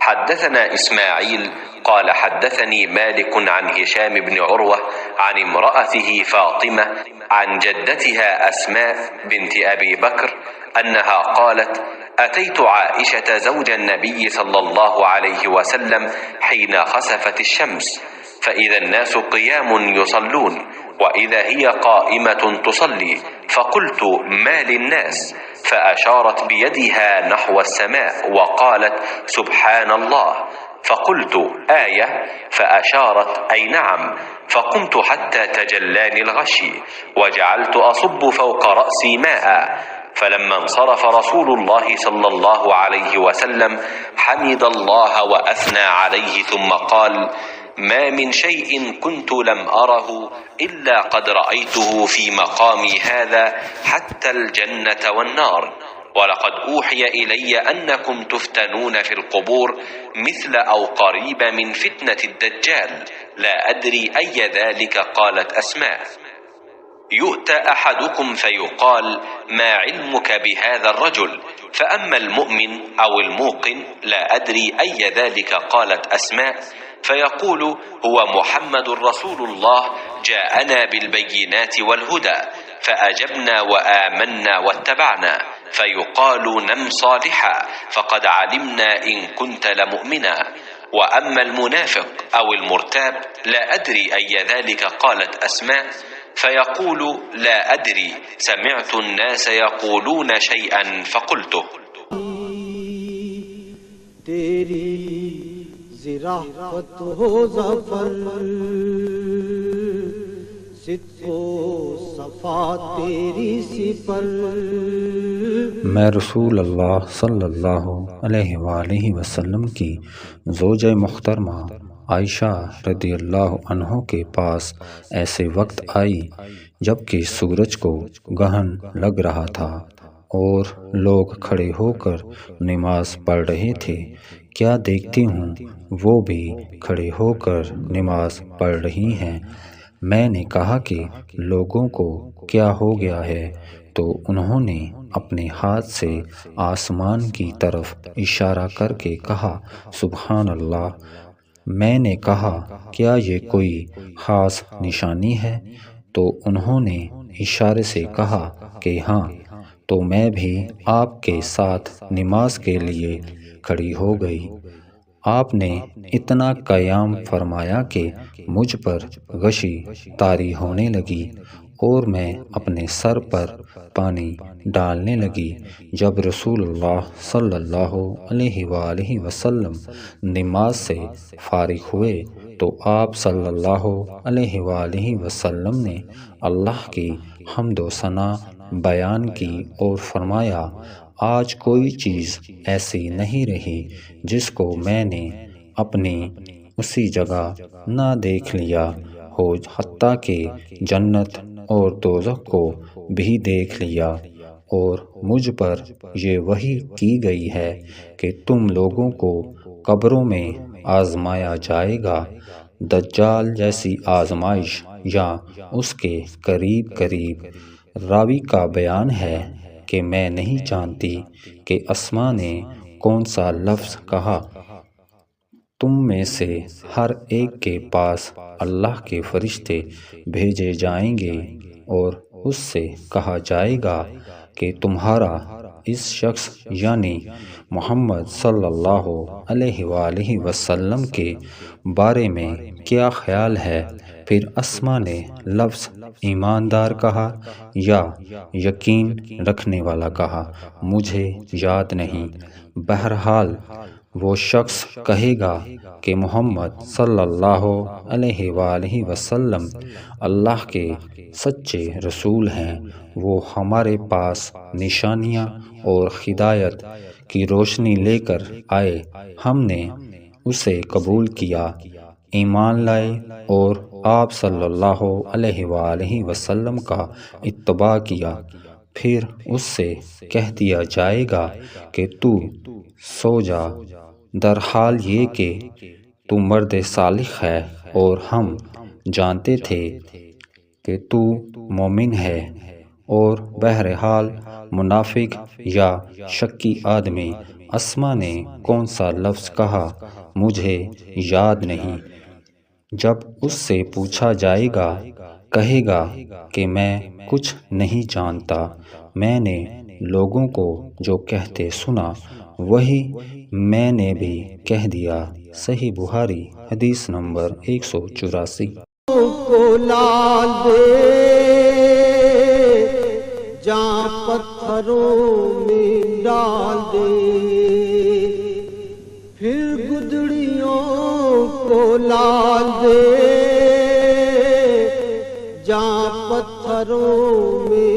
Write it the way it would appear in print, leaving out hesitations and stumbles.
حدثنا إسماعيل قال حدثني مالك عن هشام بن عروة عن امرأته فاطمة عن جدتها أسماء بنت أبي بكر أنها قالت: أتيت عائشة زوج النبي صلى الله عليه وسلم حين خسفت الشمس، فإذا الناس قيام يصلون وإذا هي قائمة تصلي، فقلت: ما للناس؟ فأشارت بيدها نحو السماء وقالت: سبحان الله. فقلت: آية؟ فأشارت: أي نعم. فقمت حتى تجلاني الغشي وجعلت أصب فوق رأسي ماء، فلما انصرف رسول الله صلى الله عليه وسلم حمد الله وأثنى عليه ثم قال: ما من شيء كنت لم أره إلا قد رأيته في مقامي هذا حتى الجنة والنار، ولقد أوحي إلي أنكم تفتنون في القبور مثل أو قريب من فتنة الدجال، لا أدري أي ذلك. قالت أسماء: يؤتى أحدكم فيقال: ما علمك بهذا الرجل؟ فأما المؤمن أو الموقن لا أدري أي ذلك. قالت أسماء: فيقول: هو محمد رسول الله جاءنا بالبينات والهدى، فأجبنا وآمنا واتبعنا. فيقال: نم صالحا فقد علمنا إن كنت لمؤمنا. وأما المنافق أو المرتاب لا أدري أي ذلك. قالت أسماء: فيقول: لا أدري، سمعت الناس يقولون شيئا فقلته. ذرافت ہو ظفر صدق و صفا تیری سپر. میں رسول اللہ صلی اللہ علیہ وآلہ وسلم کی زوجہ محترمہ عائشہ رضی اللہ عنہ کے پاس ایسے وقت آئی جب کہ سورج کو گہن لگ رہا تھا اور لوگ کھڑے ہو کر نماز پڑھ رہے تھے. کیا دیکھتی ہوں وہ بھی کھڑے ہو کر نماز پڑھ رہی ہیں. میں نے کہا کہ لوگوں کو کیا ہو گیا ہے، تو انہوں نے اپنے ہاتھ سے آسمان کی طرف اشارہ کر کے کہا: سبحان اللہ. میں نے کہا: کیا یہ کوئی خاص نشانی ہے؟ تو انہوں نے اشارے سے کہا کہ ہاں. تو میں بھی آپ کے ساتھ نماز کے لیے کھڑی ہو گئی. آپ نے اتنا قیام فرمایا کہ مجھ پر غشی طاری ہونے لگی اور میں اپنے سر پر پانی ڈالنے لگی. جب رسول اللہ صلی اللہ علیہ وآلہ وسلم نماز سے فارغ ہوئے تو آپ صلی اللہ علیہ وآلہ وسلم نے اللہ کی حمد و ثنا بیان کی اور فرمایا: آج کوئی چیز ایسی نہیں رہی جس کو میں نے اپنی اسی جگہ نہ دیکھ لیا ہو، حتیٰ کہ جنت اور دوزخ کو بھی دیکھ لیا. اور مجھ پر یہ وحی کی گئی ہے کہ تم لوگوں کو قبروں میں آزمایا جائے گا. دجال جیسی آزمائش یا اس کے قریب قریب. راوی کا بیان ہے کہ میں نہیں جانتی کہ اسماء نے کون سا لفظ کہا. تم میں سے ہر ایک کے پاس اللہ کے فرشتے بھیجے جائیں گے اور اس سے کہا جائے گا کہ تمہارا اس شخص یعنی محمد صلی اللہ علیہ وآلہ وسلم کے بارے میں کیا خیال ہے. پھر اسماء نے لفظ ایماندار کہا یا یقین رکھنے والا کہا، مجھے یاد نہیں. بہرحال وہ شخص کہے گا کہ محمد صلی اللہ علیہ وآلہ وسلم اللہ کے سچے رسول ہیں. وہ ہمارے پاس نشانیاں اور ہدایت کی روشنی لے کر آئے، ہم نے اسے قبول کیا، ایمان لائے اور آپ صلی اللہ علیہ وآلہ وسلم کا اتباع کیا. پھر اس سے کہہ دیا جائے گا کہ تو سو جا، در حال یہ کہ تو مرد صالح ہے اور ہم جانتے تھے کہ تو مومن ہے. اور بہرحال منافق یا شکی آدمی اسما نے کون سا لفظ کہا مجھے یاد نہیں۔ جب اس سے پوچھا جائے گا کہے گا کہ میں کچھ نہیں جانتا، میں نے لوگوں کو جو کہتے سنا وہی میں نے بھی کہہ دیا۔ صحیح بخاری حدیث نمبر 184۔ کو لال دے جہاں پتھروں میں ڈال دے، پھر گدڑیوں کو لال دے جہاں پتھروں میں